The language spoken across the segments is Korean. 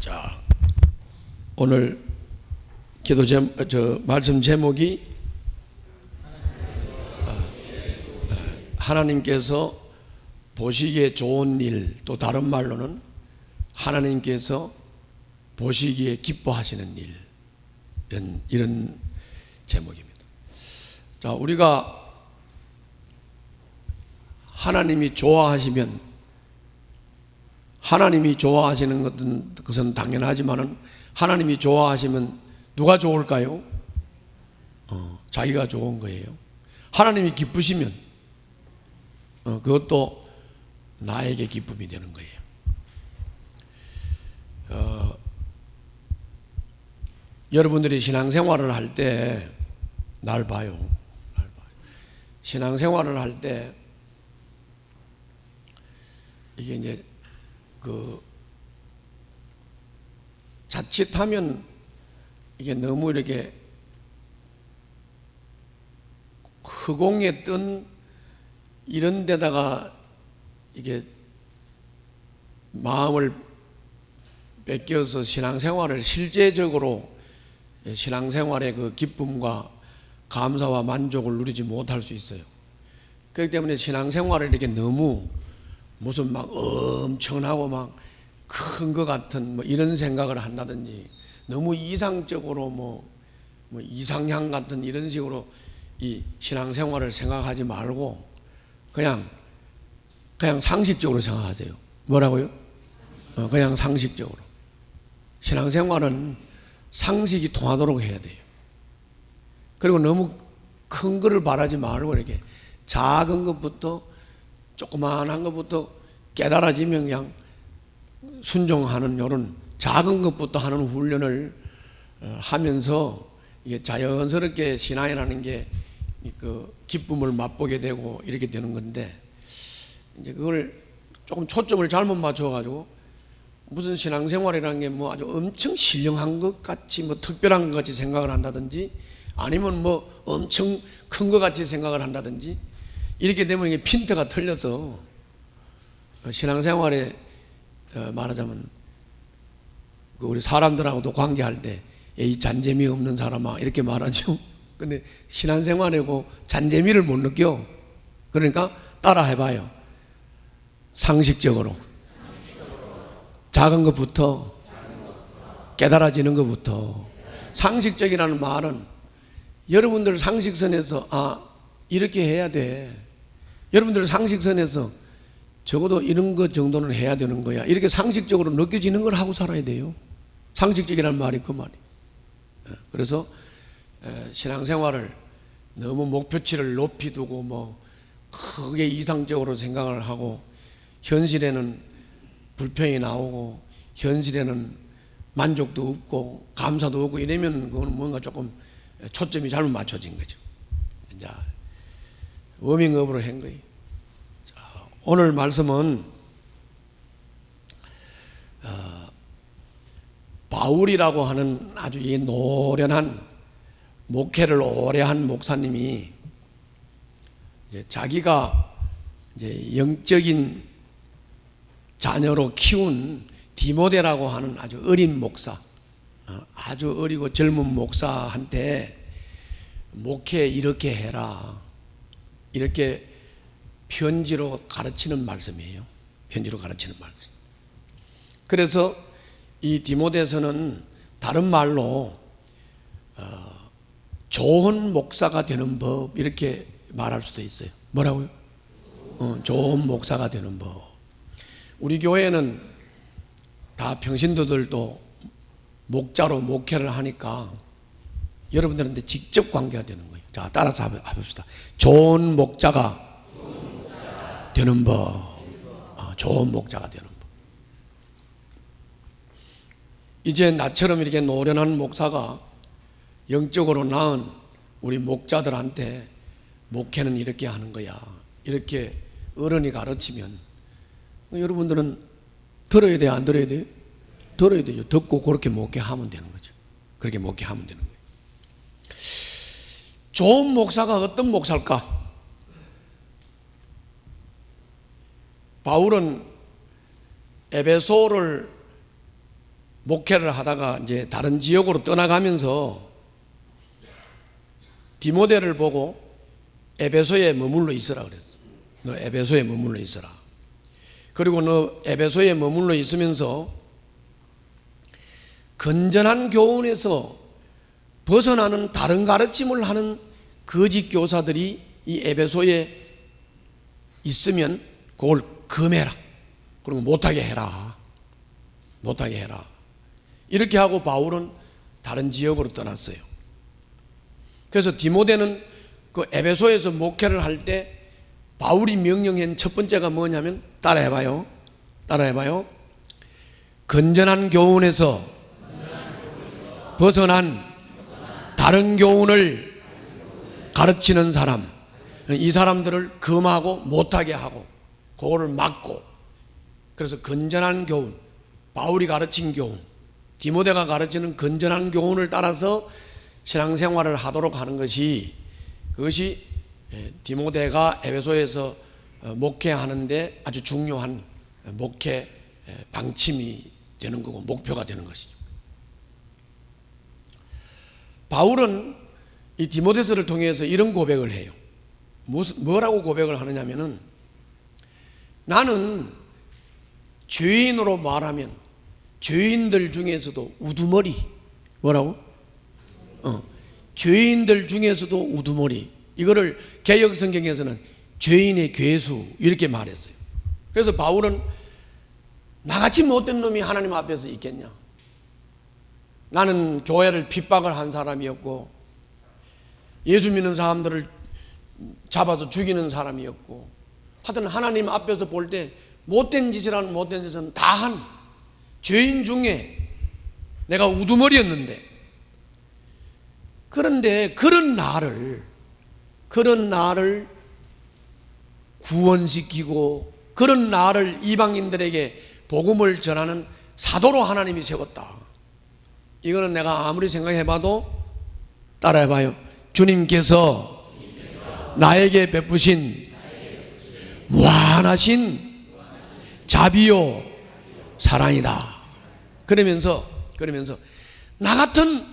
자, 오늘 말씀 제목이 하나님께서 보시기에 좋은 일, 또 다른 말로는 하나님께서 보시기에 기뻐하시는 일, 이런 제목입니다. 자, 우리가 하나님이 좋아하시면, 하나님이 좋아하시는 것은 당연하지만은 하나님이 좋아하시면 누가 좋을까요? 자기가 좋은 거예요. 하나님이 기쁘시면 그것도 나에게 기쁨이 되는 거예요. 여러분들이 신앙생활을 할 때 날 봐요. 신앙생활을 할 때 이게 이제 자칫하면 이게 너무 이렇게 허공에 뜬 이런 데다가 이게 마음을 뺏겨서 신앙생활을 실제적으로 신앙생활의 그 기쁨과 감사와 만족을 누리지 못할 수 있어요. 그렇기 때문에 신앙생활을 이렇게 너무 무슨 막 엄청나고 막 큰 것 같은 뭐 이런 생각을 한다든지, 너무 이상적으로 뭐 이상향 같은 이런 식으로 이 신앙생활을 생각하지 말고 그냥 상식적으로 생각하세요. 뭐라고요? 그냥 상식적으로. 신앙생활은 상식이 통하도록 해야 돼요. 그리고 너무 큰 거를 바라지 말고 이렇게 작은 것부터, 조그마한 것부터 깨달아지면 그냥 순종하는 이런 작은 것부터 하는 훈련을 하면서 이게 자연스럽게 신앙이라는 게 그 기쁨을 맛보게 되고 이렇게 되는 건데, 이제 그걸 조금 초점을 잘못 맞춰가지고 무슨 신앙생활이라는 게 뭐 아주 엄청 신령한 것 같이 뭐 특별한 것 같이 생각을 한다든지, 아니면 뭐 엄청 큰 것 같이 생각을 한다든지, 이렇게 되면 이게 핀트가 틀려서 신앙생활에 말하자면 우리 사람들하고도 관계할 때 이 잔재미 없는 사람아 이렇게 말하죠. 근데 신앙생활이고 잔재미를 못 느껴. 그러니까 따라 해봐요. 상식적으로 작은 것부터 깨달아지는 것부터. 상식적이라는 말은 여러분들 상식선에서 이렇게 해야 돼, 여러분들 상식선에서 적어도 이런 것 정도는 해야 되는 거야, 이렇게 상식적으로 느껴지는 걸 하고 살아야 돼요. 상식적이라는 말이 그 말이에요. 그래서 신앙생활을 너무 목표치를 높이 두고 뭐 크게 이상적으로 생각을 하고 현실에는 불평이 나오고 현실에는 만족도 없고 감사도 없고 이러면 그건 뭔가 조금 초점이 잘못 맞춰진 거죠. 이제 워밍업으로 한 거예요. 자, 오늘 말씀은 바울이라고 하는 아주 이 노련한 목회를 오래 한 목사님이 이제 자기가 이제 영적인 자녀로 키운 디모데라고 하는 아주 어린 목사, 아주 어리고 젊은 목사한테 목회 이렇게 해라, 이렇게 편지로 가르치는 말씀이에요. 편지로 가르치는 말씀. 그래서 이 디모데서는 다른 말로 좋은 목사가 되는 법, 이렇게 말할 수도 있어요. 뭐라고요? 좋은 목사가 되는 법. 우리 교회는 다 평신도들도 목자로 목회를 하니까 여러분들한테 직접 관계가 되는 거예요. 자, 따라서 해봅시다. 좋은 목자가 되는 법. 좋은 목자가 되는 법. 이제 나처럼 이렇게 노련한 목사가 영적으로 나은 우리 목자들한테 목회는 이렇게 하는 거야, 이렇게 어른이 가르치면 여러분들은 들어야 돼요, 안 들어야 돼요? 들어야 돼요. 듣고 그렇게 목회하면 되는 거죠. 그렇게 목회하면 되는 거예요. 좋은 목사가 어떤 목사일까? 바울은 에베소를 목회를 하다가 이제 다른 지역으로 떠나가면서 디모데를 보고 에베소에 머물러 있으라 그랬어. 너 에베소에 머물러 있으라. 그리고 너 에베소에 머물러 있으면서 건전한 교훈에서 벗어나는 다른 가르침을 하는 거짓 교사들이 이 에베소에 있으면 그걸 금해라. 그리고 못하게 해라. 못하게 해라. 이렇게 하고 바울은 다른 지역으로 떠났어요. 그래서 디모데는 그 에베소에서 목회를 할 때 바울이 명령한 첫 번째가 뭐냐면 따라해봐요. 따라해봐요. 건전한 교훈에서 벗어난 다른 교훈을 가르치는 사람, 이 사람들을 금하고 못하게 하고 그거를 막고, 그래서 건전한 교훈, 바울이 가르친 교훈, 디모데가 가르치는 건전한 교훈을 따라서 신앙생활을 하도록 하는 것이, 그것이 디모데가 에베소에서 목회하는데 아주 중요한 목회 방침이 되는 거고 목표가 되는 것이죠. 바울은 이 디모데서를 통해서 이런 고백을 해요. 뭐라고 고백을 하느냐면은, 나는 죄인으로 말하면 죄인들 중에서도 우두머리, 뭐라고? 죄인들 중에서도 우두머리. 이거를 개역 성경에서는 죄인의 괴수 이렇게 말했어요. 그래서 바울은 나같이 못된 놈이 하나님 앞에서 있겠냐? 나는 교회를 핍박을 한 사람이었고 예수 믿는 사람들을 잡아서 죽이는 사람이었고, 하여튼 하나님 앞에서 볼 때 못된 짓이라는 못된 짓은 다 한 죄인 중에 내가 우두머리였는데, 그런데 그런 나를 구원시키고 그런 나를 이방인들에게 복음을 전하는 사도로 하나님이 세웠다. 이거는 내가 아무리 생각해봐도, 따라해봐요. 주님께서 나에게 베푸신 무한하신 자비요 사랑이다. 그러면서 나 같은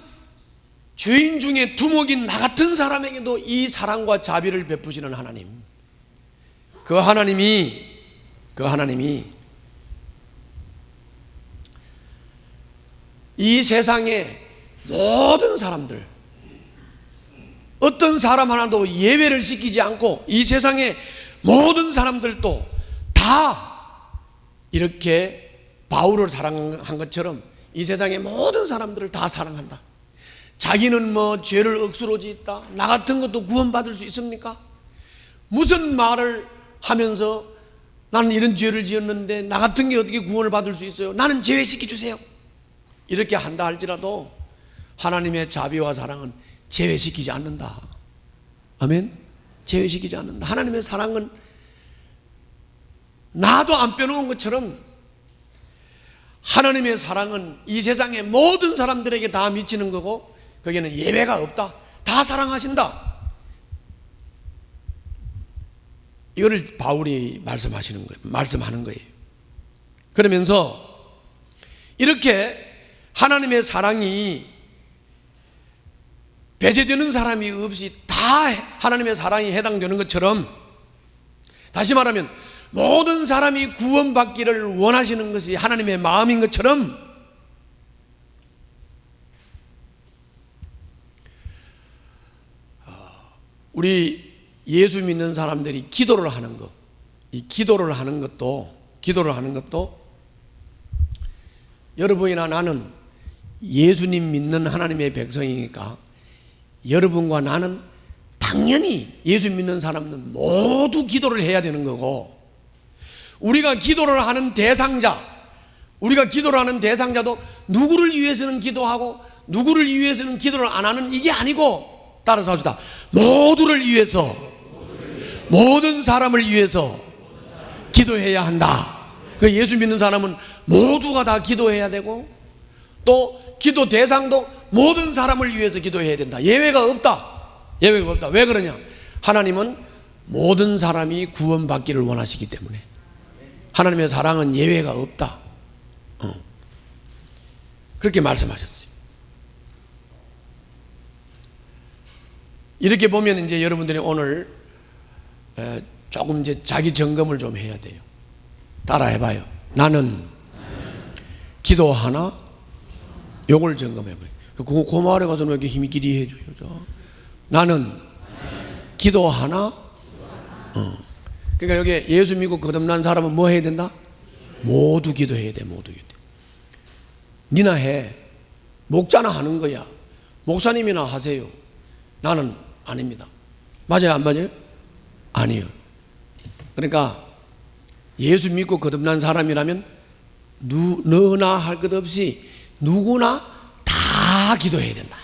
죄인 중에 두목인 나 같은 사람에게도 이 사랑과 자비를 베푸시는 하나님, 그 하나님이 이 세상의 모든 사람들, 어떤 사람 하나도 예외를 시키지 않고 이 세상의 모든 사람들도 다 이렇게 바울을 사랑한 것처럼 이 세상의 모든 사람들을 다 사랑한다. 자기는 뭐 죄를 억수로 짓다, 나 같은 것도 구원받을 수 있습니까? 무슨 말을 하면서 나는 이런 죄를 지었는데 나 같은 게 어떻게 구원을 받을 수 있어요? 나는 제외시켜 주세요. 이렇게 한다 할지라도 하나님의 자비와 사랑은 제외시키지 않는다. 아멘? 제외시키지 않는다. 하나님의 사랑은 나도 안 빼놓은 것처럼 하나님의 사랑은 이 세상의 모든 사람들에게 다 미치는 거고 거기에는 예외가 없다. 다 사랑하신다. 이거를 바울이 말씀하는 거예요. 그러면서 이렇게 하나님의 사랑이 배제되는 사람이 없이 다 하나님의 사랑이 해당되는 것처럼, 다시 말하면 모든 사람이 구원받기를 원하시는 것이 하나님의 마음인 것처럼, 우리 예수 믿는 사람들이 기도를 하는 것, 이 기도를 하는 것도 여러분이나 나는 예수님 믿는 하나님의 백성이니까 여러분과 나는 당연히 예수 믿는 사람은 모두 기도를 해야 되는 거고, 우리가 기도를 하는 대상자도 누구를 위해서는 기도하고 누구를 위해서는 기도를 안 하는 이게 아니고, 따라서 합시다. 모두를 위해서, 모든 사람을 위해서 기도해야 한다. 그 예수 믿는 사람은 모두가 다 기도해야 되고, 또 기도 대상도 모든 사람을 위해서 기도해야 된다. 예외가 없다. 왜 그러냐? 하나님은 모든 사람이 구원받기를 원하시기 때문에. 하나님의 사랑은 예외가 없다. 그렇게 말씀하셨어요. 이렇게 보면 이제 여러분들이 오늘 조금 이제 자기 점검을 좀 해야 돼요. 따라 해봐요. 나는 기도하나? 요걸 점검해봐요. 그 말에 가서는 왜 이렇게 힘있게 해줘요? 나는 기도하나? 그러니까 여기 예수 믿고 거듭난 사람은 뭐 해야 된다? 모두 기도해야 돼. 모두 기도. 니나 해. 목자나 하는 거야. 목사님이나 하세요. 나는 아닙니다. 맞아요? 안 맞아요? 아니요. 그러니까 예수 믿고 거듭난 사람이라면 너나 할 것 없이 누구나 다 기도해야 된다.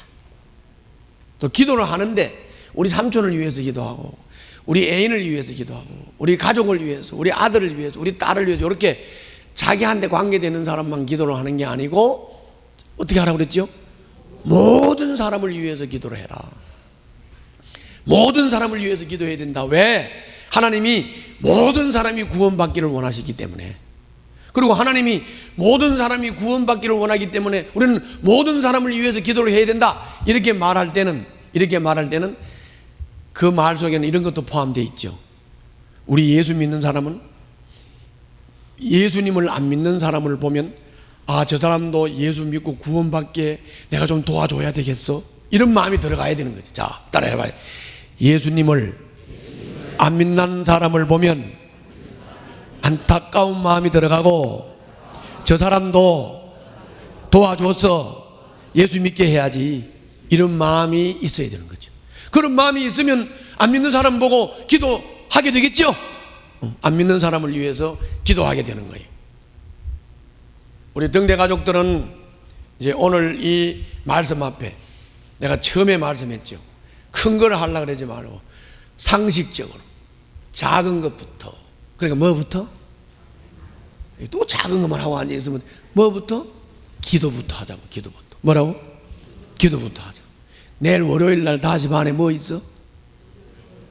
또 기도를 하는데 우리 삼촌을 위해서 기도하고, 우리 애인을 위해서 기도하고, 우리 가족을 위해서, 우리 아들을 위해서, 우리 딸을 위해서, 이렇게 자기한테 관계되는 사람만 기도를 하는 게 아니고 어떻게 하라고 그랬죠? 모든 사람을 위해서 기도를 해라. 모든 사람을 위해서 기도해야 된다. 왜? 하나님이 모든 사람이 구원받기를 원하시기 때문에. 그리고 하나님이 모든 사람이 구원받기를 원하기 때문에 우리는 모든 사람을 위해서 기도를 해야 된다. 이렇게 말할 때는 그 말 속에는 이런 것도 포함되어 있죠. 우리 예수 믿는 사람은 예수님을 안 믿는 사람을 보면, 아, 저 사람도 예수 믿고 구원받게 내가 좀 도와줘야 되겠어, 이런 마음이 들어가야 되는 거죠. 자, 따라해봐요. 예수님을 안 믿는 사람을 보면 안타까운 마음이 들어가고, 저 사람도 도와줘서 예수 믿게 해야지, 이런 마음이 있어야 되는 거죠. 그런 마음이 있으면 안 믿는 사람 보고 기도하게 되겠죠. 안 믿는 사람을 위해서 기도하게 되는 거예요. 우리 등대 가족들은 이제 오늘 이 말씀 앞에 내가 처음에 말씀했죠. 큰 걸 하려고 그러지 말고 상식적으로 작은 것부터. 그러니까 뭐부터? 또 작은 것만 하고 앉아있으면 뭐부터? 기도부터 하자고. 기도부터. 뭐라고? 기도부터 하자. 내일 월요일 날 5시 반에 뭐 있어?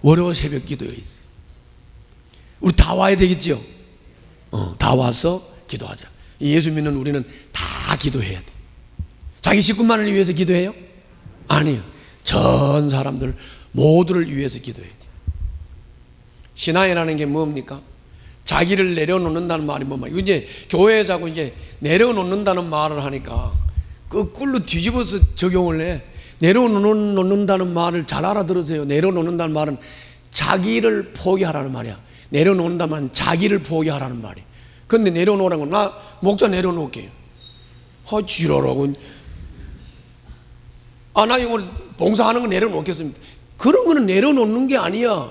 월요 새벽 기도에 있어. 우리 다 와야 되겠죠? 다 와서 기도하자. 예수 믿는 우리는 다 기도해야 돼. 자기 식구만을 위해서 기도해요? 아니요. 전 사람들 모두를 위해서 기도해야 돼. 신앙이라는 게 뭡니까? 자기를 내려놓는다는 말이 뭐 말이에요? 이제 교회에 자꾸 이제 내려놓는다는 말을 하니까 거꾸로 뒤집어서 적용을 해. 내려놓는다는 말을 잘 알아들으세요. 내려놓는다는 말은 자기를 포기하라는 말이야. 내려놓는다면 자기를 포기하라는 말이야. 근데 내려놓으라는 건, 나 목자 내려놓을게요. 지랄하고. 나 이거 봉사하는 거 내려놓겠습니다. 그런 거는 내려놓는 게 아니야.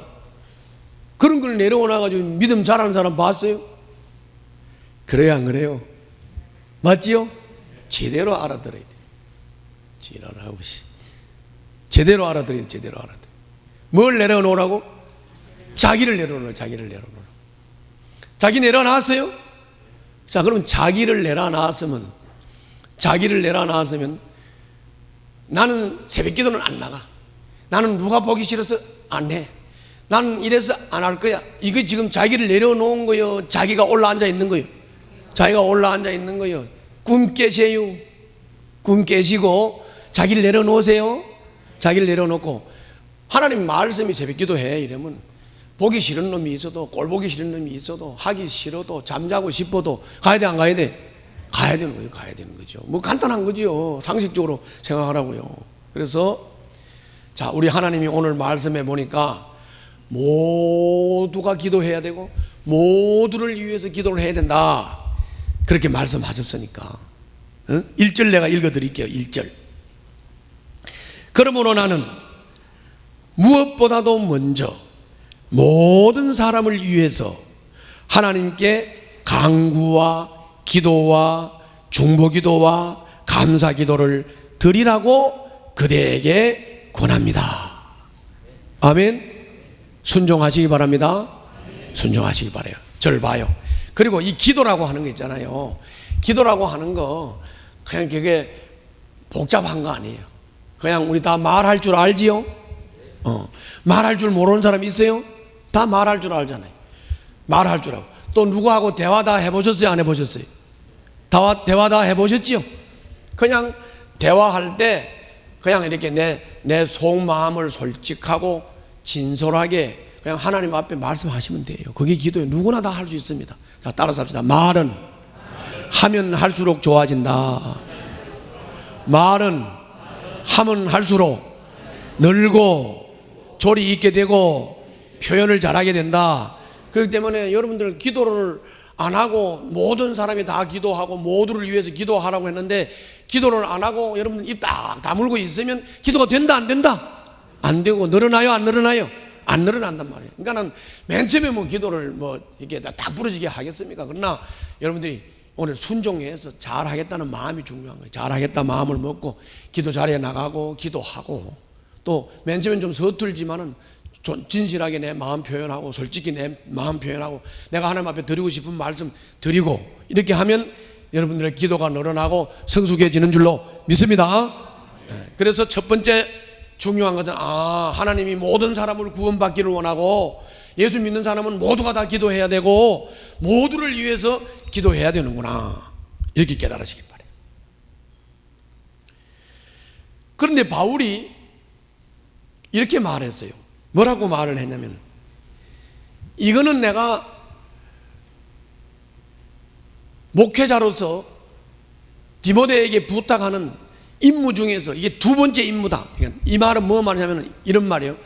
그런 걸 내려놓아가지고 믿음 잘하는 사람 봤어요? 그래요, 안 그래요? 맞지요? 제대로 알아들어야 돼. 지랄하고, 제대로 알아들어야 돼. 제대로 알아들어야 돼. 뭘 내려놓으라고? 자기를 내려놓으라. 자기를 내려놓으라. 자기 내려놨어요? 자, 그럼 자기를 내려놨으면 나는 새벽 기도는 안 나가. 나는 누가 보기 싫어서 안 해. 나는 이래서 안 할 거야. 이거 지금 자기를 내려놓은 거요? 자기가 올라앉아 있는 거요? 자기가 올라앉아 있는 거요. 꿈 깨세요. 꿈 깨시고 자기를 내려놓으세요. 자기를 내려놓고 하나님 말씀이 새벽 기도해 이러면 보기 싫은 놈이 있어도, 꼴 보기 싫은 놈이 있어도, 하기 싫어도, 잠자고 싶어도 가야 돼, 안 가야 돼? 가야 되는 거예요. 가야 되는 거죠. 뭐 간단한 거죠. 상식적으로 생각하라고요. 그래서 자, 우리 하나님이 오늘 말씀해 보니까 모두가 기도해야 되고 모두를 위해서 기도를 해야 된다, 그렇게 말씀하셨으니까 1절 내가 읽어드릴게요. 1절. 그러므로 나는 무엇보다도 먼저 모든 사람을 위해서 하나님께 간구와 기도와 중보기도와 감사기도를 드리라고 그대에게 권합니다. 아멘. 순종하시기 바랍니다. 순종하시기 바라요. 저를 봐요. 그리고 이 기도라고 하는 거 있잖아요. 기도라고 하는 거 그냥 그게 복잡한 거 아니에요. 그냥 우리 다 말할 줄 알지요? 말할 줄 모르는 사람 있어요? 다 말할 줄 알잖아요. 말할 줄 알고. 또 누구하고 대화 다 해보셨어요? 안 해보셨어요? 대화 다 해보셨지요? 그냥 대화할 때 그냥 이렇게 내 속마음을 솔직하고 진솔하게 그냥 하나님 앞에 말씀하시면 돼요. 그게 기도예요. 누구나 다 할 수 있습니다. 자, 따라서 합시다. 말은 하면 할수록 좋아진다. 말은 하면 할수록 늘고 조리 있게 되고 표현을 잘하게 된다. 그렇기 때문에 여러분들 기도를 안 하고 모든 사람이 다 기도하고 모두를 위해서 기도하라고 했는데 기도를 안 하고 여러분들 입 딱 다물고 있으면 기도가 된다 안 된다? 안 되고 늘어나요 안 늘어나요? 안 늘어난단 말이에요. 그러니까는 맨 처음에 뭐 기도를 뭐 이렇게 딱 부러지게 하겠습니까? 그러나 여러분들이 오늘 순종해서 잘하겠다는 마음이 중요한 거예요. 잘하겠다 마음을 먹고 기도 자리에 나가고 기도하고 또 맨 처음엔 좀 서툴지만은 진실하게 내 마음 표현하고 솔직히 내 마음 표현하고 내가 하나님 앞에 드리고 싶은 말씀 드리고 이렇게 하면 여러분들의 기도가 늘어나고 성숙해지는 줄로 믿습니다. 그래서 첫 번째 중요한 것은 하나님이 모든 사람을 구원받기를 원하고 예수 믿는 사람은 모두가 다 기도해야 되고 모두를 위해서 기도해야 되는구나 이렇게 깨달으시기 바랍니다. 그런데 바울이 이렇게 말했어요. 뭐라고 말을 했냐면 이거는 내가 목회자로서 디모데에게 부탁하는 임무 중에서 이게 두 번째 임무다. 이 말은 뭐 말이냐면 이런 말이에요.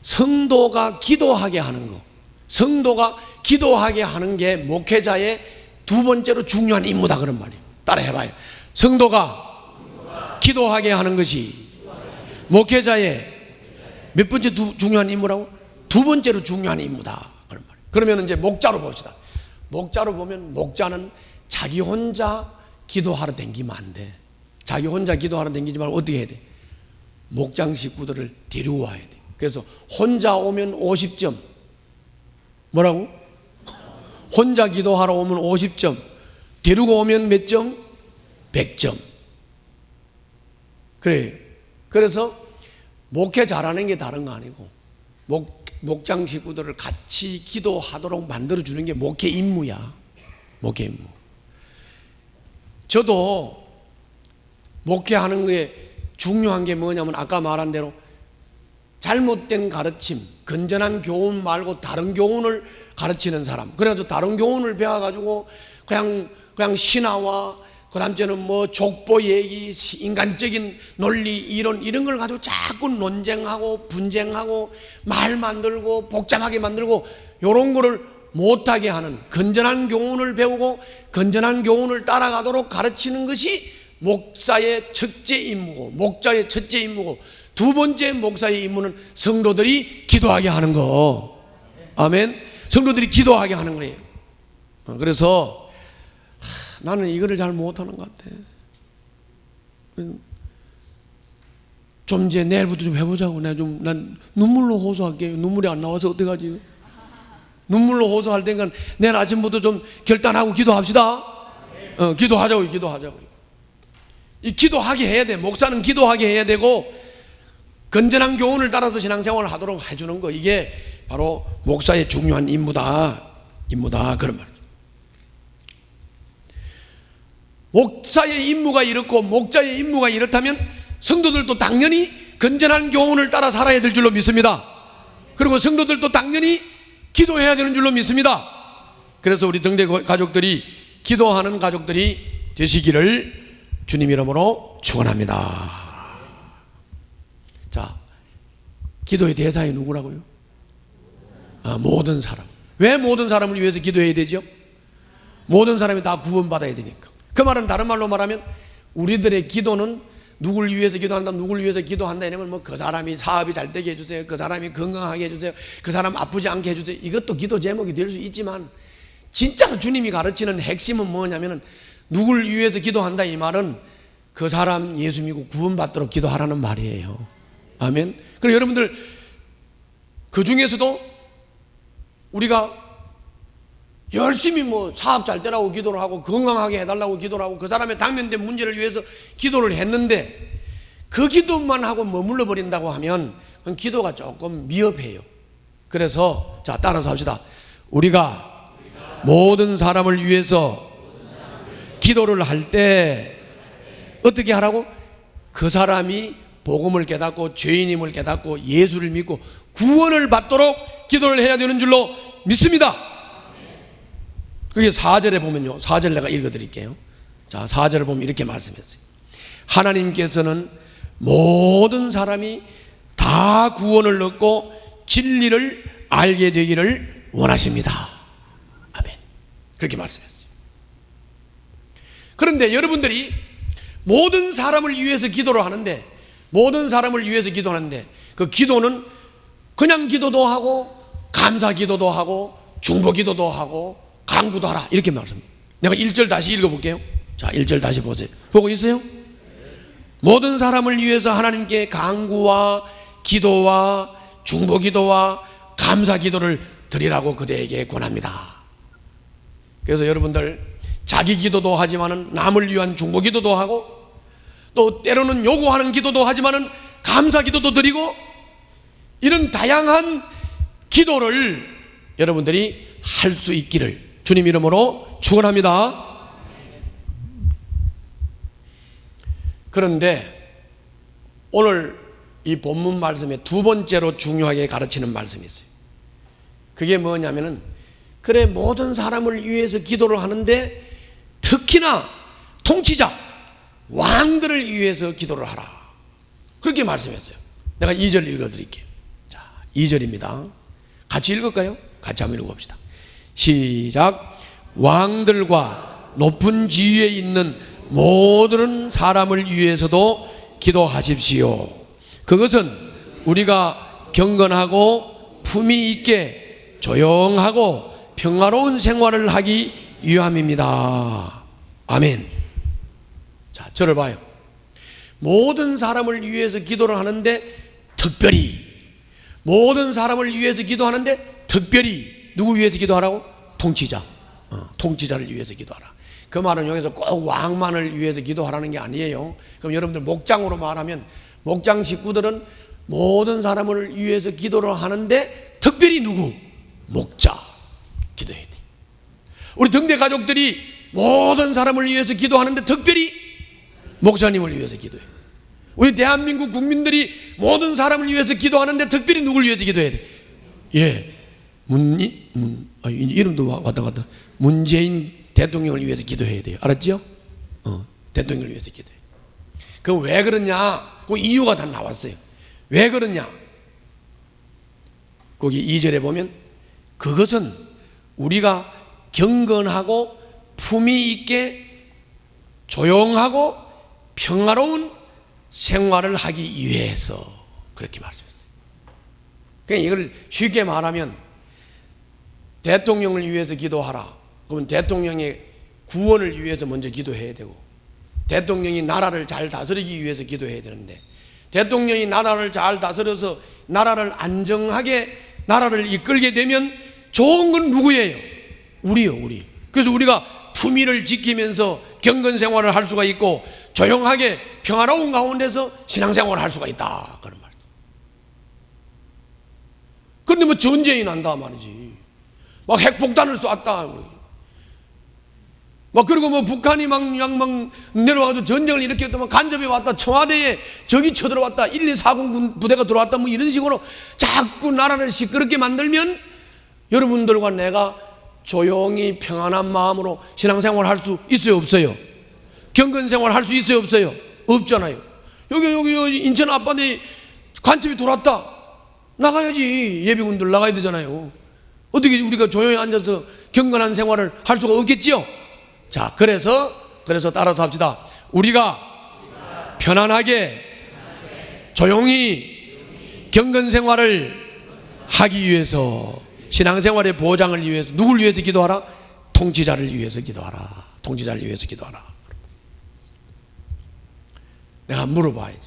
성도가 기도하게 하는 거. 성도가 기도하게 하는 게 목회자의 두 번째로 중요한 임무다 그런 말이에요. 따라 해봐요. 성도가 기도하게 하는 것이 목회자의 몇 번째 중요한 임무라고? 두 번째로 중요한 임무다 그런 말이에요. 그러면 이제 목자로 봅시다. 목자로 보면 목자는 자기 혼자 기도하러 댕기면 안 돼. 자기 혼자 기도하러 댕기지 말고 어떻게 해야 돼? 목장 식구들을 데리고 와야 돼. 그래서 혼자 오면 50점. 뭐라고? 혼자 기도하러 오면 50점. 데리고 오면 몇 점? 100점. 그래. 그래서 목회 잘하는 게 다른 거 아니고 목장 식구들을 같이 기도하도록 만들어주는 게 목회 임무야. 목회 임무. 저도 목회하는 게 중요한 게 뭐냐면 아까 말한 대로 잘못된 가르침, 건전한 교훈 말고 다른 교훈을 가르치는 사람. 그래가지고 다른 교훈을 배워가지고 그냥 신화와 그 다음째는 뭐 족보 얘기, 인간적인 논리, 이론 이런 걸 가지고 자꾸 논쟁하고 분쟁하고 말 만들고 복잡하게 만들고 이런 거를 못하게 하는 건전한 교훈을 배우고 건전한 교훈을 따라가도록 가르치는 것이 목사의 첫째 임무고 목자의 첫째 임무고 두 번째 목사의 임무는 성도들이 기도하게 하는 거. 아멘. 성도들이 기도하게 하는 거예요. 그래서 나는 이거를 잘 못하는 것 같아. 좀 이제 내일부터 좀 해보자고. 난 눈물로 호소할게요. 눈물이 안 나와서 어떡하지? 눈물로 호소할 테니까 내일 아침부터 좀 결단하고 기도합시다. 기도하자고요. 이 기도하게 해야 돼. 목사는 기도하게 해야 되고 건전한 교훈을 따라서 신앙생활을 하도록 해주는 거. 이게 바로 목사의 중요한 임무다 그런 말이죠. 목사의 임무가 이렇고 목자의 임무가 이렇다면 성도들도 당연히 건전한 교훈을 따라 살아야 될 줄로 믿습니다. 그리고 성도들도 당연히 기도해야 되는 줄로 믿습니다. 그래서 우리 등대 가족들이 기도하는 가족들이 되시기를 주님 이름으로 축원합니다. 자, 기도의 대상이 누구라고요? 모든 사람. 왜 모든 사람을 위해서 기도해야 되죠? 모든 사람이 다 구원받아야 되니까. 그 말은 다른 말로 말하면 우리들의 기도는 누구를 위해서 기도한다, 누구를 위해서 기도한다 이러면 뭐 그 사람이 사업이 잘 되게 해주세요, 그 사람이 건강하게 해주세요, 그 사람 아프지 않게 해주세요. 이것도 기도 제목이 될 수 있지만 진짜로 주님이 가르치는 핵심은 뭐냐면은 누구를 위해서 기도한다 이 말은 그 사람 예수 믿고 구원받도록 기도하라는 말이에요. 아멘. 그리고 여러분들 그 중에서도 우리가 열심히 뭐 사업 잘 되라고 기도를 하고 건강하게 해달라고 기도를 하고 그 사람의 당면된 문제를 위해서 기도를 했는데 그 기도만 하고 머물러 버린다고 하면 그건 기도가 조금 미흡해요. 그래서 자 따라서 합시다. 우리가 모든 사람을 위해서 기도를 할 때 어떻게 하라고? 그 사람이 복음을 깨닫고 죄인임을 깨닫고 예수를 믿고 구원을 받도록 기도를 해야 되는 줄로 믿습니다. 그게 4절에 보면요, 4절 내가 읽어드릴게요. 자, 4절을 보면 이렇게 말씀했어요. 하나님께서는 모든 사람이 다 구원을 얻고 진리를 알게 되기를 원하십니다. 아멘. 그렇게 말씀했어요. 그런데 여러분들이 모든 사람을 위해서 기도를 하는데, 모든 사람을 위해서 기도하는데 그 기도는 그냥 기도도 하고 감사 기도도 하고 중보 기도도 하고 간구도 하라 이렇게 말씀합니다. 내가 1절 다시 읽어볼게요. 자, 1절 다시 보세요. 보고 있어요? 모든 사람을 위해서 하나님께 간구와 기도와 중보 기도와 감사 기도를 드리라고 그대에게 권합니다. 그래서 여러분들 자기 기도도 하지만은 남을 위한 중보 기도도 하고 또 때로는 요구하는 기도도 하지만은 감사 기도도 드리고 이런 다양한 기도를 여러분들이 할 수 있기를 주님 이름으로 축원합니다. 그런데 오늘 이 본문 말씀에 두 번째로 중요하게 가르치는 말씀이 있어요. 그게 뭐냐면은 그래 모든 사람을 위해서 기도를 하는데 특히나 통치자 왕들을 위해서 기도를 하라 그렇게 말씀했어요. 내가 2절 읽어드릴게요. 자, 2절입니다. 같이 읽을까요? 같이 한번 읽어봅시다. 시작. 왕들과 높은 지위에 있는 모든 사람을 위해서도 기도하십시오. 그것은 우리가 경건하고 품위 있게 조용하고 평화로운 생활을 하기 위함입니다. 아멘. 자, 저를 봐요. 모든 사람을 위해서 기도를 하는데 특별히, 모든 사람을 위해서 기도하는데 특별히 누구 위해서 기도하라고? 통치자, 통치자를 위해서 기도하라. 그 말은 여기서 꼭 왕만을 위해서 기도하라는 게 아니에요. 그럼 여러분들 목장으로 말하면 목장 식구들은 모든 사람을 위해서 기도를 하는데 특별히 누구? 목자 기도해야 돼. 우리 등대 가족들이 모든 사람을 위해서 기도하는데 특별히 목사님을 위해서 기도해. 우리 대한민국 국민들이 모든 사람을 위해서 기도하는데 특별히 누굴 위해서 기도해야 돼? 예, 이름도 왔다 갔다. 문재인 대통령을 위해서 기도해야 돼요. 알았죠? 대통령을 위해서 기도해. 그 왜 그러냐? 그 이유가 다 나왔어요. 왜 그러냐? 거기 2절에 보면 그것은 우리가 경건하고 품위 있게 조용하고 평화로운 생활을 하기 위해서 그렇게 말씀했어요. 그냥 이걸 쉽게 말하면 대통령을 위해서 기도하라. 그러면 대통령의 구원을 위해서 먼저 기도해야 되고 대통령이 나라를 잘 다스리기 위해서 기도해야 되는데 대통령이 나라를 잘 다스려서 나라를 안정하게 나라를 이끌게 되면 좋은 건 누구예요? 우리요, 우리. 그래서 우리가 품위를 지키면서 경건 생활을 할 수가 있고 조용하게 평화로운 가운데서 신앙생활을 할 수가 있다 그런 말이죠. 그런데 뭐 전쟁이 난다 말이지. 막 핵폭탄을 쐈다. 막 그리고 뭐 북한이 막 내려와서 전쟁을 일으켰다. 간접해 왔다. 청와대에 적이 쳐들어왔다. 1240 부대가 들어왔다. 뭐 이런 식으로 자꾸 나라를 시끄럽게 만들면 여러분들과 내가 조용히 평안한 마음으로 신앙생활 할 수 있어요, 없어요? 경건생활 할 수 있어요, 없어요? 없잖아요. 여기 인천 앞바다에 간첩이 들어왔다. 나가야지. 예비군들 나가야 되잖아요. 어떻게 우리가 조용히 앉아서 경건한 생활을 할 수가 없겠지요? 자, 그래서 따라서 합시다. 우리가 편안하게 조용히 경건 생활을 하기 위해서 신앙생활의 보장을 위해서 누굴 위해서 기도하라? 통치자를 위해서 기도하라. 통치자를 위해서 기도하라. 내가 물어봐야지.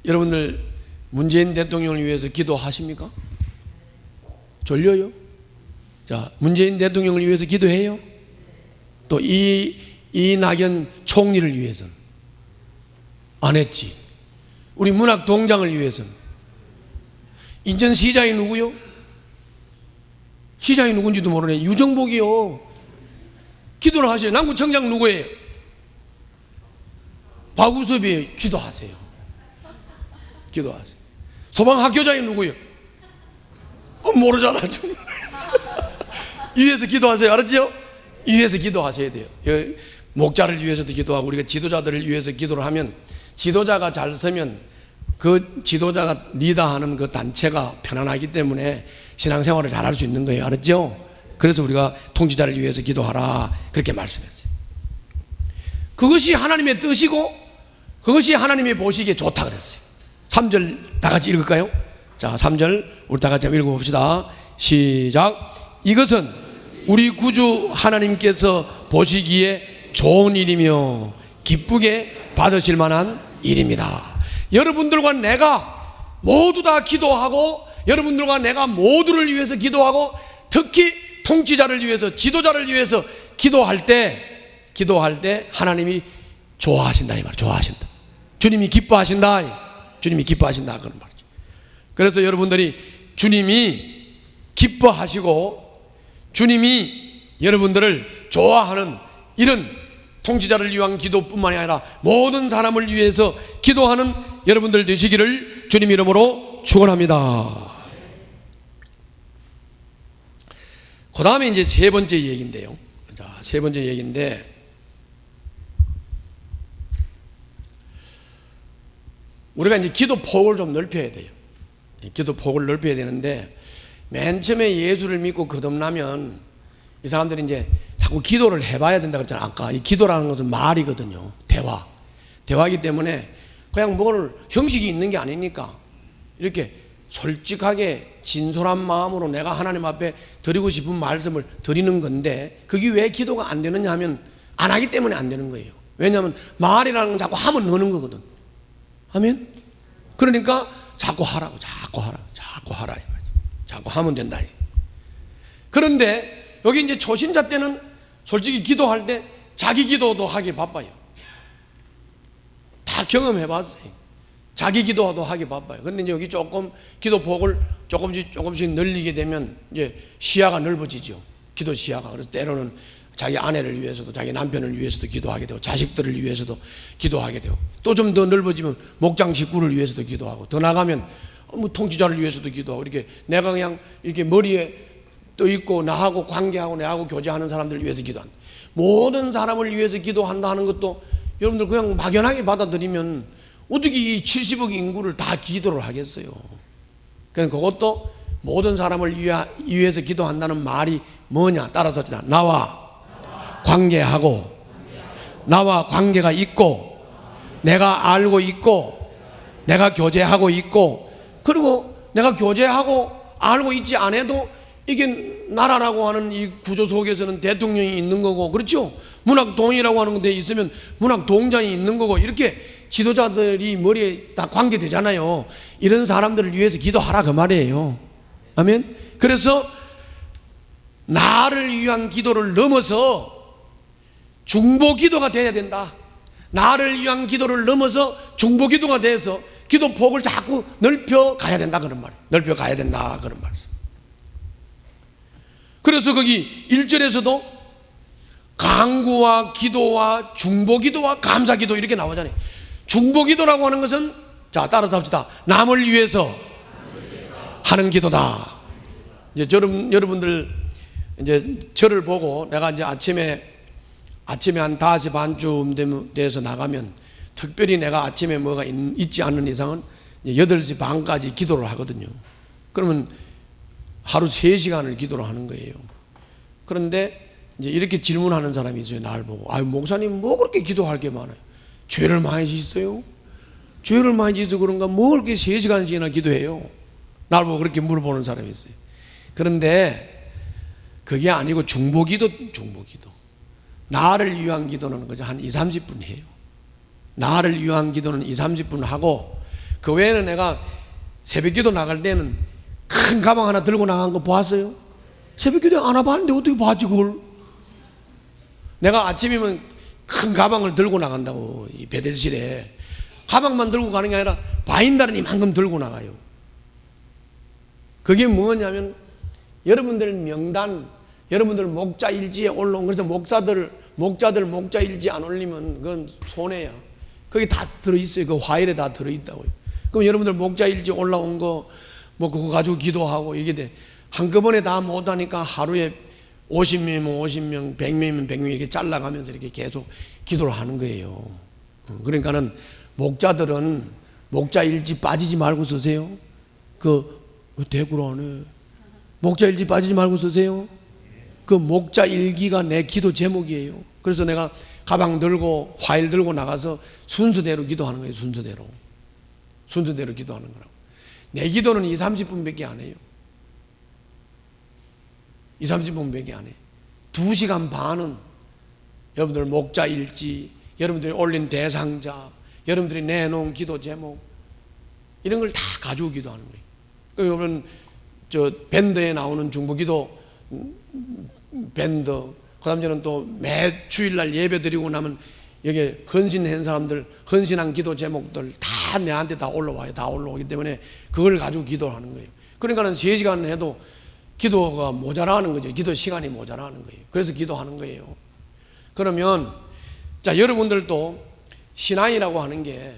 여러분들 문재인 대통령을 위해서 기도하십니까? 졸려요? 자, 문재인 대통령을 위해서 기도해요? 또 이낙연 총리를 위해서는 안 했지. 우리 문학동장을 위해서는. 인천시장이 누구요? 시장이 누군지도 모르네. 유정복이요. 기도를 하셔요. 남구청장 누구예요? 박우섭이 기도하세요. 기도하세요. 소방학교장이 누구예요? 모르잖아. 위에서 기도하세요. 알았죠? 위에서 기도하셔야 돼요. 목자를 위해서도 기도하고 우리가 지도자들을 위해서 기도를 하면 지도자가 잘 서면 그 지도자가 리더하는 그 단체가 편안하기 때문에 신앙생활을 잘할 수 있는 거예요. 알았죠? 그래서 우리가 통치자를 위해서 기도하라 그렇게 말씀했어요. 그것이 하나님의 뜻이고 그것이 하나님이 보시기에 좋다 그랬어요. 3절 다 같이 읽을까요? 자, 3절 우리 다 같이 읽어봅시다. 시작. 이것은 우리 구주 하나님께서 보시기에 좋은 일이며 기쁘게 받으실 만한 일입니다. 여러분들과 내가 모두 다 기도하고 여러분들과 내가 모두를 위해서 기도하고 특히 통치자를 위해서 지도자를 위해서 기도할 때 하나님이 좋아하신다 이 말. 좋아하신다. 주님이 기뻐하신다. 주님이 기뻐하신다 그런 말이죠. 그래서 여러분들이 주님이 기뻐하시고 주님이 여러분들을 좋아하는 이런 통치자를 위한 기도뿐만이 아니라 모든 사람을 위해서 기도하는 여러분들 되시기를 주님 이름으로 축원합니다. 그 다음에 이제 세 번째 얘기인데요. 자, 세 번째 얘기인데 우리가 이제 기도 폭을 좀 넓혀야 돼요. 기도 폭을 넓혀야 되는데 맨 처음에 예수를 믿고 거듭나면 이 사람들이 이제 자꾸 기도를 해봐야 된다고 했잖아요. 아까 이 기도라는 것은 말이거든요. 대화이기 때문에 그냥 뭘 형식이 있는 게 아니니까 이렇게 솔직하게 진솔한 마음으로 내가 하나님 앞에 드리고 싶은 말씀을 드리는 건데 그게 왜 기도가 안 되느냐 하면 안 하기 때문에 안 되는 거예요. 왜냐하면 말이라는 건 자꾸 하면 느는 거거든. 아멘? 그러니까 자꾸 하라고 자꾸 하라 자꾸 하면 된다. 그런데 여기 이제 초신자 때는 솔직히 기도할 때 자기 기도도 하기 바빠요. 다 경험해봤어요. 자기 기도도 하기 바빠요. 그런데 이제 여기 조금 기도 폭을 조금씩 늘리게 되면 이제 시야가 넓어지죠. 기도 시야가. 그래서 때로는 자기 아내를 위해서도 자기 남편을 위해서도 기도하게 되고 자식들을 위해서도 기도하게 되고 또 좀 더 넓어지면 목장 식구를 위해서도 기도하고 더 나가면 뭐 통치자를 위해서도 기도하고 이렇게 내가 그냥 이렇게 머리에 떠 있고 나하고 관계하고 내하고 교제하는 사람들을 위해서 기도한다. 모든 사람을 위해서 기도한다 하는 것도 여러분들 그냥 막연하게 받아들이면 어떻게 이 70억 인구를 다 기도를 하겠어요. 그러니까 그것도 모든 사람을 위해서 기도한다는 말이 뭐냐 따라서 나와 관계하고 나와 관계가 있고 내가 알고 있고 내가 교제하고 있고 그리고 내가 교제하고 알고 있지 않아도 이게 나라라고 하는 이 구조 속에서는 대통령이 있는 거고 그렇죠? 문학동이라고 하는 데 있으면 문학동장이 있는 거고 이렇게 지도자들이 머리에 다 관계되잖아요. 이런 사람들을 위해서 기도하라 그 말이에요. 아멘? 그래서 나를 위한 기도를 넘어서 중보 기도가 돼야 된다. 나를 위한 기도를 넘어서 중보 기도가 돼서 기도 폭을 자꾸 넓혀 가야 된다 그런 말이에요. 넓혀 가야 된다 그런 말씀. 그래서 거기 1절에서도 간구와 기도와 중보 기도와 감사 기도 이렇게 나오잖아요. 중보 기도라고 하는 것은 자 따라서 합시다. 남을 위해서 하는 기도다. 이제 여러분들 이제 저를 보고 내가 이제 아침에 한 5시 반쯤 돼서 나가면 특별히 내가 아침에 뭐가 있지 않는 이상은 8시 반까지 기도를 하거든요. 그러면 하루 3시간을 기도를 하는 거예요. 그런데 이제 이렇게 질문하는 사람이 있어요. 나를 보고 아유 목사님 뭐 그렇게 기도할 게 많아요. 죄를 많이 지었어요? 죄를 많이 지어서 그런가 뭐 그렇게 3시간씩이나 기도해요? 나를 보고 그렇게 물어보는 사람이 있어요. 그런데 그게 아니고 중보기도 나를 위한 기도는 그저 한 20-30분 해요. 나를 위한 기도는 20-30분 하고 그 외에는 내가 새벽기도 나갈 때는 큰 가방 하나 들고 나간 거 보았어요? 새벽기도 안 와봤는데 어떻게 봤지 그걸? 내가 아침이면 큰 가방을 들고 나간다고 이 배들실에 가방만 들고 가는 게 아니라 바인다는 이만큼 들고 나가요. 그게 뭐냐면 여러분들 명단 여러분들 목자 일지에 올라온 그래서 목자들 목자 일지 안 올리면 그건 손해야. 거기 다 들어있어요. 그 화일에 다 들어있다고요. 그럼 여러분들 목자일지 올라온 거 뭐 그거 가지고 기도하고 이게 돼. 한꺼번에 다 못하니까 하루에 50명이면 50명, 100명이면 100명 이렇게 잘라가면서 이렇게 계속 기도를 하는 거예요. 그러니까는 목자들은 목자일지 빠지지 말고 쓰세요. 대꾸로 하네. 목자일지 빠지지 말고 쓰세요. 그 목자일기가 내 기도 제목이에요. 그래서 내가 가방 들고 화일 들고 나가서 순서대로 기도하는 거예요. 순서대로 기도하는 거라고. 내 기도는 2, 30분밖에 안 해요. 2, 30분밖에 안 해요. 2시간 반은 여러분들 목자일지, 여러분들이 올린 대상자, 여러분들이 내놓은 기도 제목 이런 걸 다 가지고 기도하는 거예요. 여러분 저 밴드에 나오는 중보기도 밴드, 그다음 저는 또 매 주일날 예배 드리고 나면 여기 헌신한 사람들, 헌신한 기도 제목들 다 내한테 다 올라와요. 다 올라오기 때문에 그걸 가지고 기도를 하는 거예요. 그러니까는 3시간 해도 기도가 모자라는 거죠. 기도 시간이 모자라는 거예요. 그래서 기도하는 거예요. 그러면 자, 여러분들도 신앙이라고 하는 게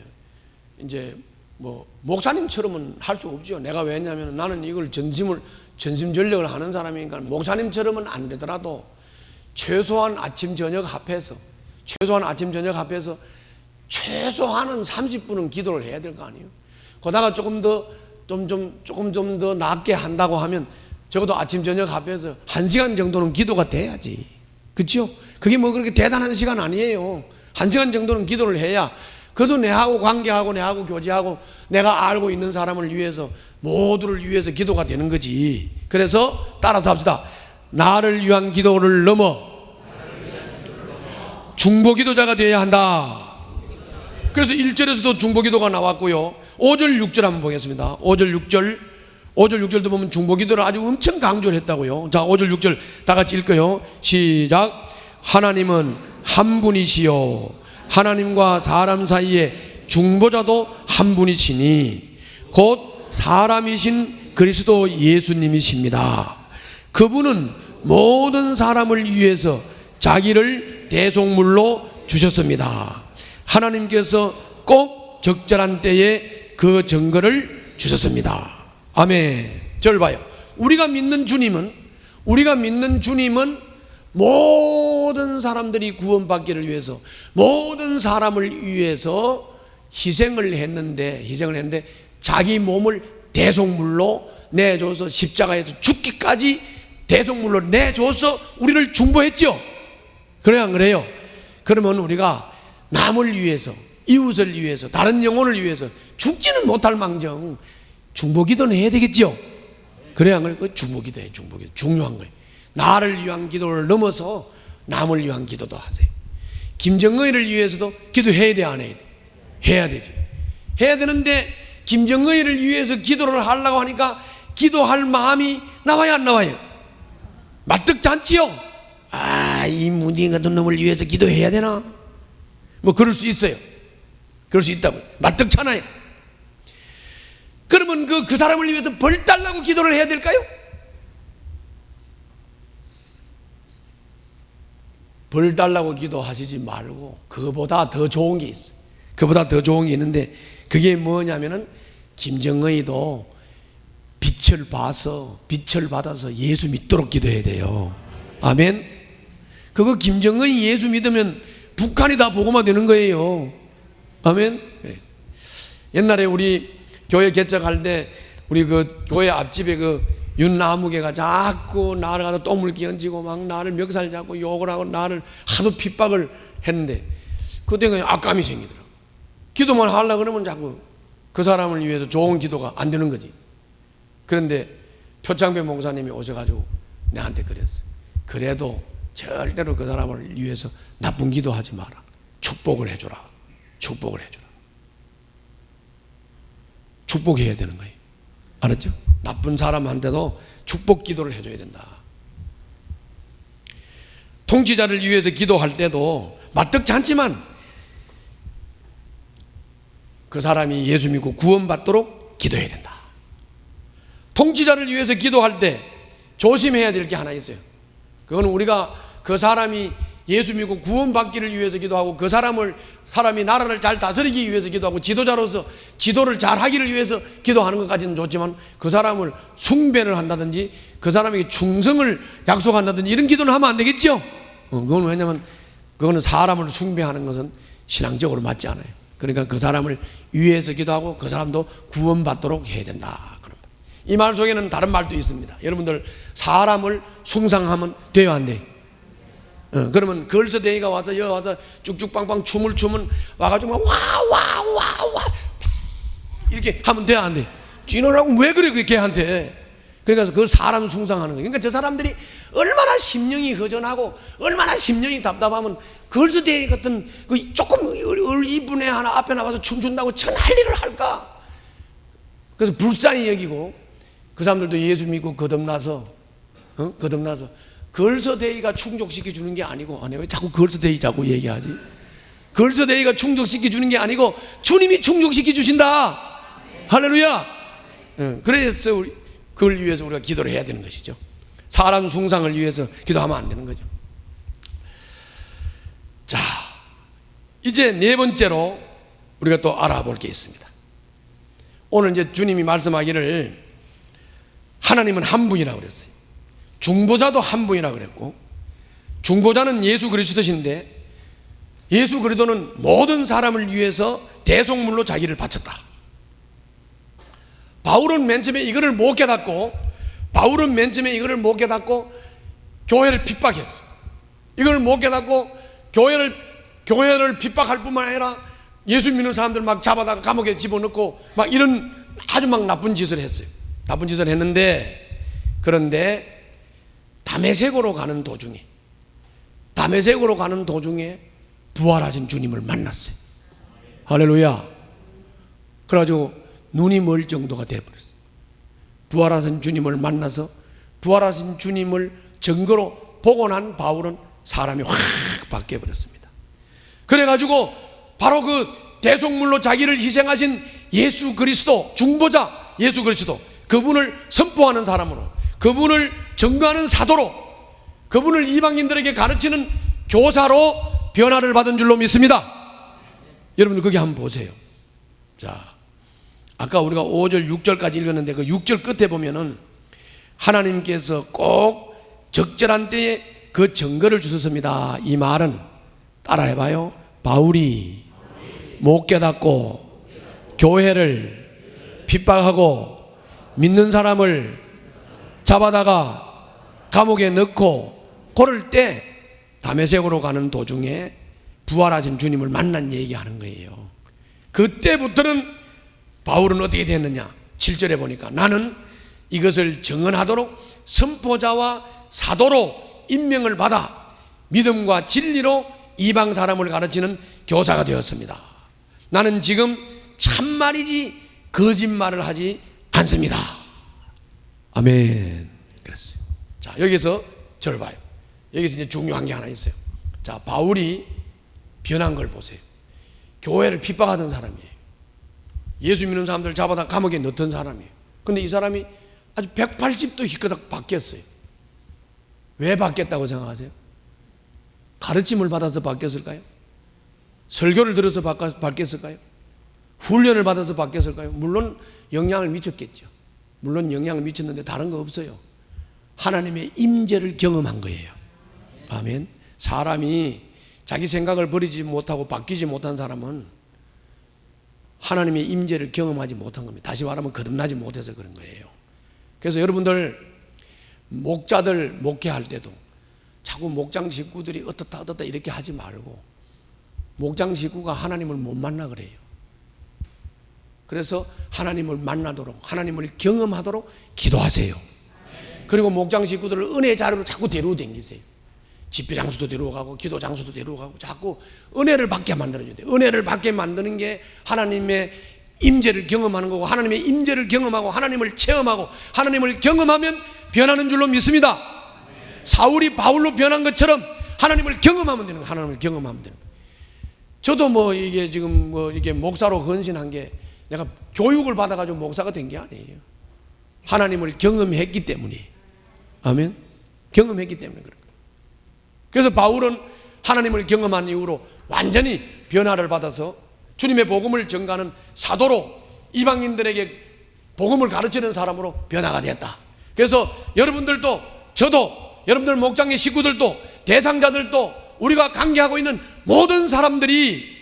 이제 뭐 목사님처럼은 할 수 없죠. 내가 왜냐하면 나는 이걸 전심전력을 하는 사람이니까 목사님처럼은 안 되더라도 최소한 아침 저녁 합해서 최소한은 30분은 기도를 해야 될 거 아니에요. 거다가 조금 더 낫게 한다고 하면 적어도 아침 저녁 합해서 1시간 정도는 기도가 돼야지. 그렇죠? 그게 뭐 그렇게 대단한 시간 아니에요. 1시간 정도는 기도를 해야 그래도 내하고 관계하고 내하고 교제하고 내가 알고 있는 사람을 위해서 모두를 위해서 기도가 되는 거지. 그래서 따라서 합시다. 나를 위한 기도를 넘어 중보기도자가 되어야 한다. 그래서 1절에서도 중보기도가 나왔고요. 5절 6절 한번 보겠습니다. 5절 6절도 보면 중보기도를 아주 엄청 강조를 했다고요. 자, 5절 6절 다 같이 읽어요. 시작. 하나님은 한 분이시요 하나님과 사람 사이에 중보자도 한 분이시니 곧 사람이신 그리스도 예수님이십니다. 그분은 모든 사람을 위해서 자기를 대속물로 주셨습니다. 하나님께서 꼭 적절한 때에 그 증거를 주셨습니다. 아멘. 저를 봐요. 우리가 믿는 주님은 모든 사람들이 구원받기를 위해서 모든 사람을 위해서 희생을 했는데 자기 몸을 대속물로 내줘서 십자가에서 죽기까지 대속물로 내줘서 우리를 중보했죠. 그래요, 안 그래요? 그러면 우리가 남을 위해서, 이웃을 위해서, 다른 영혼을 위해서 죽지는 못할 망정 중보기도는 해야 되겠죠. 그래야 안 그래요? 중보기도예요. 중보기도 중요한 거예요. 나를 위한 기도를 넘어서 남을 위한 기도도 하세요. 김정은이를 위해서도 기도해야 돼, 안 해야 돼? 해야 되죠. 해야 되는데 김정은이를 위해서 기도를 하려고 하니까 기도할 마음이 나와요, 안 나와요? 마뜩잖지요. 이 문딩 같은 놈을 위해서 기도해야 되나? 뭐 그럴 수 있어요. 그럴 수 있다고요. 마뜩잖아요. 그러면 그 사람을 위해서 벌 달라고 기도를 해야 될까요? 벌 달라고 기도하시지 말고 그거보다 더 좋은 게 있어요. 그보다 더 좋은 게 있는데 그게 뭐냐면은 김정은이도 빛을 받아서 예수 믿도록 기도해야 돼요. 아멘. 그거 김정은이 예수 믿으면 북한이 다 복음화 되는 거예요. 아멘. 옛날에 우리 교회 개척할 때 우리 그 교회 앞집에 그 윤나무개가 자꾸 나를 가서 똥물 끼얹고 막 나를 멱살 잡고 욕을 하고 나를 하도 핍박을 했는데 그때 그냥 악감이 생기더라고. 기도만 하려고 그러면 자꾸 그 사람을 위해서 좋은 기도가 안 되는 거지. 그런데 표창배 목사님이 오셔가지고 내한테 그랬어. 그래도 절대로 그 사람을 위해서 나쁜 기도하지 마라. 축복을 해주라. 축복해야 되는 거예요. 알았죠? 나쁜 사람한테도 축복 기도를 해줘야 된다. 통치자를 위해서 기도할 때도 마뜩지 않지만 그 사람이 예수 믿고 구원받도록 기도해야 된다. 통치자를 위해서 기도할 때 조심해야 될 게 하나 있어요. 그건 우리가 그 사람이 예수 믿고 구원받기를 위해서 기도하고 그 사람이 나라를 잘 다스리기 위해서 기도하고 지도자로서 지도를 잘 하기를 위해서 기도하는 것까지는 좋지만 그 사람을 숭배를 한다든지 그 사람에게 충성을 약속한다든지 이런 기도는 하면 안 되겠죠. 그건 왜냐하면 그거는 사람을 숭배하는 것은 신앙적으로 맞지 않아요. 그러니까 그 사람을 위해서 기도하고 그 사람도 구원받도록 해야 된다. 이 말 속에는 다른 말도 있습니다. 여러분들 사람을 숭상하면 돼요, 안 돼요? 그러면 걸스데이가 와서 여기 와서 쭉쭉빵빵 춤을 추면 와가지고 와와와와 이렇게 하면 돼요, 안 돼요? 지노라고 왜 그래 그 걔한테? 그러니까 그 사람 숭상하는 거예요. 그러니까 저 사람들이 얼마나 심령이 허전하고 얼마나 심령이 답답하면 걸스데이 같은 그 조금 이쁜 애 하나 앞에 나가서 춤춘다고 천할일을 할까? 그래서 불쌍히 여기고 그 사람들도 예수 믿고 거듭나서 걸스데이가 충족시켜 주는 게 아니고, 아니 왜 자꾸 걸스데이 자꾸 얘기하지? 걸스데이가 충족시켜 주는 게 아니고 주님이 충족시켜 주신다. 할렐루야. 그래서 우리 그걸 위해서 우리가 기도를 해야 되는 것이죠. 사람 숭상을 위해서 기도하면 안 되는 거죠. 자, 이제 네 번째로 우리가 또 알아볼 게 있습니다. 오늘 이제 주님이 말씀하기를 하나님은 한 분이라고 그랬어요. 중보자도 한 분이라고 그랬고, 중보자는 예수 그리스도신데 예수 그리스도는 모든 사람을 위해서 대속물로 자기를 바쳤다. 바울은 맨 처음에 이거를 못 깨닫고 교회를 핍박했어. 이걸 못 깨닫고 교회를 핍박할 뿐만 아니라 예수 믿는 사람들 막 잡아다가 감옥에 집어넣고 막 이런 아주 막 나쁜 짓을 했어요. 나쁜 짓을 했는데, 그런데 다메섹으로 가는 도중에 부활하신 주님을 만났어요. 할렐루야. 그래가지고 눈이 멀 정도가 되어버렸어요. 부활하신 주님을 만나서 부활하신 주님을 증거로 보고 난 바울은 사람이 확 바뀌어버렸습니다. 그래가지고 바로 그 대속물로 자기를 희생하신 예수 그리스도, 중보자 예수 그리스도, 그분을 선포하는 사람으로, 그분을 증거하는 사도로, 그분을 이방인들에게 가르치는 교사로 변화를 받은 줄로 믿습니다. 여러분들 거기 한번 보세요. 자, 아까 우리가 5절 6절까지 읽었는데 그 6절 끝에 보면은 하나님께서 꼭 적절한 때에 그 증거를 주셨습니다. 이 말은 따라해봐요. 바울이 못 깨닫고 교회를 핍박하고 믿는 사람을 잡아다가 감옥에 넣고 그럴 때 다메섹으로 가는 도중에 부활하신 주님을 만난 얘기하는 거예요. 그때부터는 바울은 어떻게 됐느냐? 7절에 보니까 나는 이것을 증언하도록 선포자와 사도로 임명을 받아 믿음과 진리로 이방 사람을 가르치는 교사가 되었습니다. 나는 지금 참말이지 거짓말을 하지 않습니다. 아멘. 그랬어요. 자, 여기서 저를 봐요. 여기서 이제 중요한 게 하나 있어요. 자, 바울이 변한 걸 보세요. 교회를 핍박하던 사람이에요. 예수 믿는 사람들 잡아다 감옥에 넣던 사람이에요. 근데 이 사람이 아주 180도 희끄덕 바뀌었어요. 왜 바뀌었다고 생각하세요? 가르침을 받아서 바뀌었을까요? 설교를 들어서 바뀌었을까요? 훈련을 받아서 바뀌었을까요? 물론 영향을 미쳤겠죠. 물론 영향을 미쳤는데 다른 거 없어요. 하나님의 임재를 경험한 거예요. 아멘. 사람이 자기 생각을 버리지 못하고 바뀌지 못한 사람은 하나님의 임재를 경험하지 못한 겁니다. 다시 말하면 거듭나지 못해서 그런 거예요. 그래서 여러분들 목자들 목회할 때도 자꾸 목장 식구들이 어떻다 이렇게 하지 말고, 목장 식구가 하나님을 못 만나 그래요. 그래서 하나님을 만나도록, 하나님을 경험하도록 기도하세요. 그리고 목장 식구들을 은혜 자료로 자꾸 데리고 다니세요. 집회 장소도 데리고 가고 기도 장소도 데리고 가고 자꾸 은혜를 받게 만들어줘야 돼요. 은혜를 받게 만드는 게 하나님의 임재를 경험하는 거고, 하나님의 임재를 경험하고 하나님을 체험하고 하나님을 경험하면 변하는 줄로 믿습니다. 사울이 바울로 변한 것처럼 하나님을 경험하면 되는 거예요. 하나님을 경험하면 되는 거예요. 저도 뭐 이게 지금 뭐 이게 목사로 헌신한 게 내가 교육을 받아가지고 목사가 된 게 아니에요. 하나님을 경험했기 때문이에요. 아멘. 경험했기 때문에 그런 거예요. 그래서 바울은 하나님을 경험한 이후로 완전히 변화를 받아서 주님의 복음을 전가하는 사도로 이방인들에게 복음을 가르치는 사람으로 변화가 되었다. 그래서 여러분들도, 저도, 여러분들 목장의 식구들도, 대상자들도, 우리가 관계하고 있는 모든 사람들이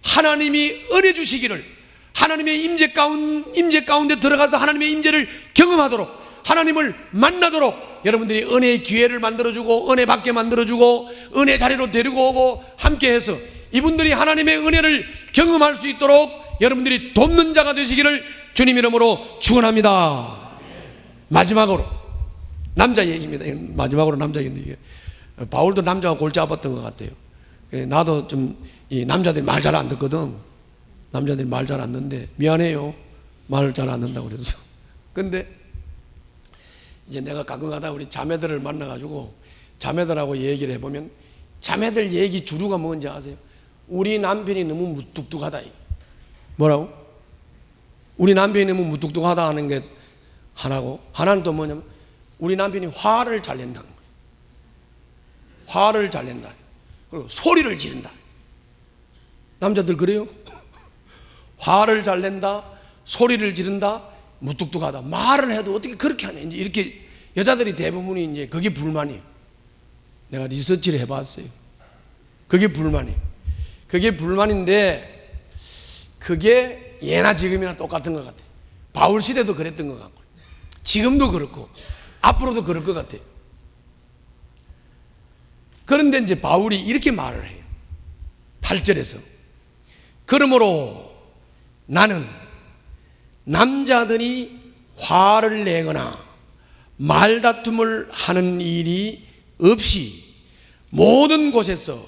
하나님이 은혜 주시기를, 하나님의 임재 가운데 들어가서 하나님의 임재를 경험하도록, 하나님을 만나도록 여러분들이 은혜의 기회를 만들어주고, 은혜 받게 만들어주고, 은혜 자리로 데리고 오고 함께해서 이분들이 하나님의 은혜를 경험할 수 있도록 여러분들이 돕는 자가 되시기를 주님 이름으로 축원합니다. 마지막으로 남자 얘기입니다. 마지막으로 남자 얘기인데, 바울도 남자가 골치 아팠던 것 같아요. 나도 좀 이 남자들이 말 잘 안 듣거든. 남자들이 말 잘 안 듣는데 미안해요. 말을 잘 안 듣는다고 그래서. 근데 이제 내가 가끔 가다 우리 자매들을 만나가지고 자매들하고 얘기를 해보면, 자매들 얘기 주류가 뭔지 아세요? 우리 남편이 너무 무뚝뚝하다. 뭐라고? 우리 남편이 너무 무뚝뚝하다 하는 게 하나고, 하나는 또 뭐냐면 우리 남편이 화를 잘 낸다는 거예요. 화를 잘 낸다. 그리고 소리를 지른다. 남자들 그래요? 화를 잘 낸다, 소리를 지른다, 무뚝뚝하다. 말을 해도 어떻게 그렇게 하냐. 이제 이렇게 여자들이 대부분이 이제 그게 불만이에요. 내가 리서치를 해봤어요. 그게 불만이에요. 그게 불만인데, 그게 예나 지금이나 똑같은 것 같아요. 바울 시대도 그랬던 것 같고, 지금도 그렇고, 앞으로도 그럴 것 같아요. 그런데 이제 바울이 이렇게 말을 해요. 8절에서 그러므로 나는 남자들이 화를 내거나 말다툼을 하는 일이 없이 모든 곳에서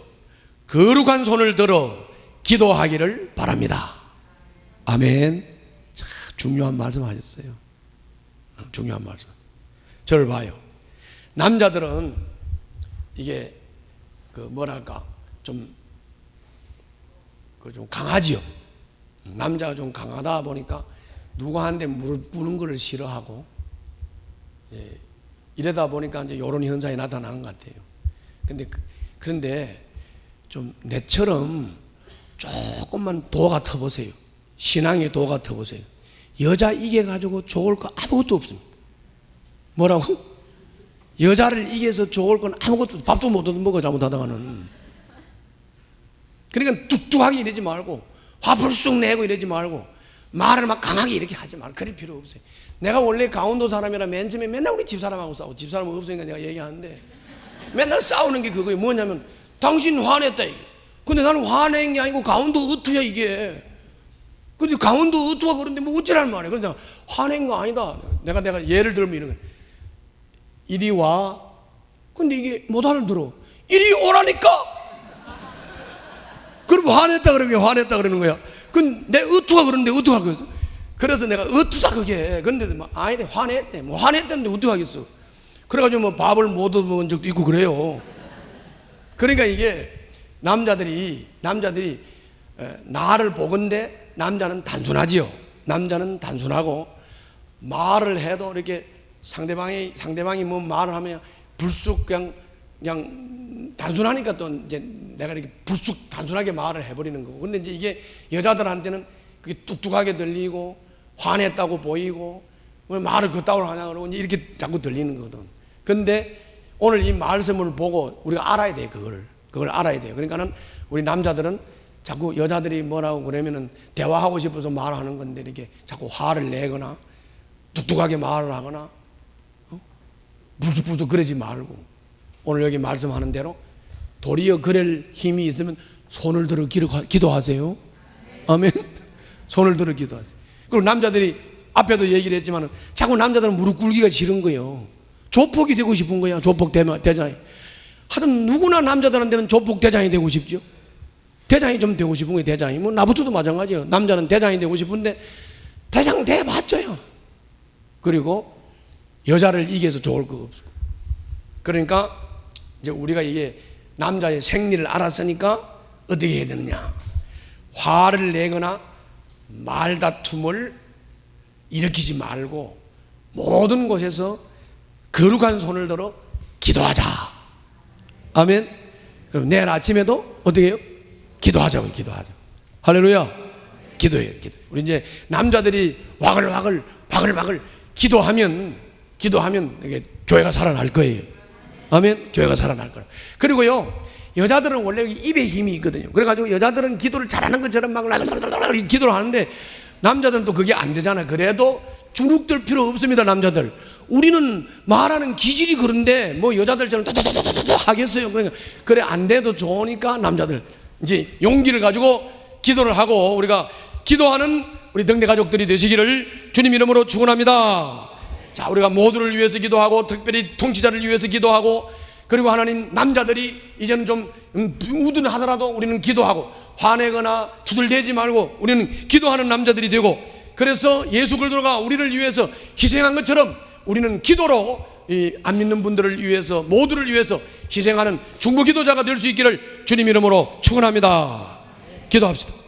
거룩한 손을 들어 기도하기를 바랍니다. 아멘. 참 중요한 말씀 하셨어요. 중요한 말씀. 저를 봐요. 남자들은 이게 뭐랄까 좀 강하지요. 남자가 좀 강하다 보니까 누구한테 무릎 꿇는 것을 싫어하고, 이러다 보니까 이제 이런 현상이 나타나는 것 같아요. 그런데 좀 내처럼 조금만 도가 터보세요. 신앙의 도가 터보세요. 여자 이겨가지고 좋을 거 아무것도 없습니다. 뭐라고? 여자를 이겨서 좋을 건 아무것도 없어. 밥도 못 먹어 잘못하다가는. 그러니까 뚝뚝하게 이러지 말고, 화불쑥 내고 이러지 말고, 말을 막 강하게 이렇게 하지 말고, 그럴 필요 없어요. 내가 원래 강원도 사람이라 맨 처음에 맨날 우리 집사람하고 싸우고, 집사람은 없으니까 내가 얘기하는데, 맨날 싸우는 게 그거예요. 뭐냐면 당신 화냈다 이게. 근데 나는 화낸 게 아니고 강원도 어투야 이게. 근데 강원도 어투가 그런데 뭐 어찌란 말이야. 그래서 화낸 거 아니다. 내가 예를 들면 이런 거예요. 이리 와. 근데 이게 못 알아들어. 이리 오라니까. 그럼 화냈다 그러면 화냈다 그러는 거야. 그건 내 어투가 그런데 어떡하겠어? 그래서 내가 어투다 그게. 그런데 뭐 아니래 화냈대. 뭐 화냈다는데 어떡하겠어? 그래가지고 뭐 밥을 못 얻어먹은 적도 있고 그래요. 그러니까 이게 남자들이 나를 보건대 남자는 단순하지요. 남자는 단순하고, 말을 해도 이렇게 상대방이 뭐 말을 하면 불쑥 그냥 단순하니까 또 이제 내가 이렇게 불쑥 단순하게 말을 해버리는 거고. 근데 이제 이게 여자들한테는 그게 뚝뚝하게 들리고 화냈다고 보이고 왜 말을 그따위로 하냐 그러고 이제 이렇게 자꾸 들리는 거거든. 근데 오늘 이 말씀을 보고 우리가 알아야 돼. 그걸 알아야 돼요. 그러니까는 우리 남자들은 자꾸 여자들이 뭐라고 그러면은 대화하고 싶어서 말하는 건데 이렇게 자꾸 화를 내거나 뚝뚝하게 말을 하거나 불쑥불쑥 그러지 말고, 오늘 여기 말씀하는 대로 도리어 그럴 힘이 있으면 손을 들어 기도하세요. 아멘. 손을 들어 기도하세요. 그리고 남자들이 앞에도 얘기를 했지만 자꾸 남자들은 무릎 꿇기가 싫은 거예요. 조폭이 되고 싶은 거야. 조폭 대장이. 하여튼 누구나 남자들한테는 조폭 대장이 되고 싶죠. 대장이 좀 되고 싶은 거예요. 대장이. 뭐 나부터도 마찬가지예요. 남자는 대장이 되고 싶은데 대장 돼봤죠요. 그리고 여자를 이겨서 좋을 거 없고. 그러니까 이제 우리가 이게 남자의 생리를 알았으니까 어떻게 해야 되느냐. 화를 내거나 말다툼을 일으키지 말고 모든 곳에서 거룩한 손을 들어 기도하자. 아멘. 그럼 내일 아침에도 어떻게 해요? 기도하자고요. 기도하자. 할렐루야. 기도해요. 기도. 우리 이제 남자들이 와글와글 기도하면 이게 교회가 살아날 거예요. 아멘. 교회가 살아날 거예요. 그리고요, 여자들은 원래 입에 힘이 있거든요. 그래가지고 여자들은 기도를 잘하는 것처럼 막 기도를 하는데 남자들은 또 그게 안 되잖아요. 그래도 주눅들 필요 없습니다. 남자들. 우리는 말하는 기질이 그런데 뭐 여자들처럼 하겠어요. 그러니까 그래 안 돼도 좋으니까 남자들 이제 용기를 가지고 기도를 하고 우리가 기도하는 우리 등대 가족들이 되시기를 주님 이름으로 축원합니다. 자, 우리가 모두를 위해서 기도하고 특별히 통치자를 위해서 기도하고 그리고 하나님 남자들이 이제는 좀 우둔하더라도 우리는 기도하고 화내거나 투덜대지 말고 우리는 기도하는 남자들이 되고 그래서 예수 그리스도가 우리를 위해서 희생한 것처럼 우리는 기도로 이 안 믿는 분들을 위해서 모두를 위해서 희생하는 중보 기도자가 될 수 있기를 주님 이름으로 축원합니다. 기도합시다.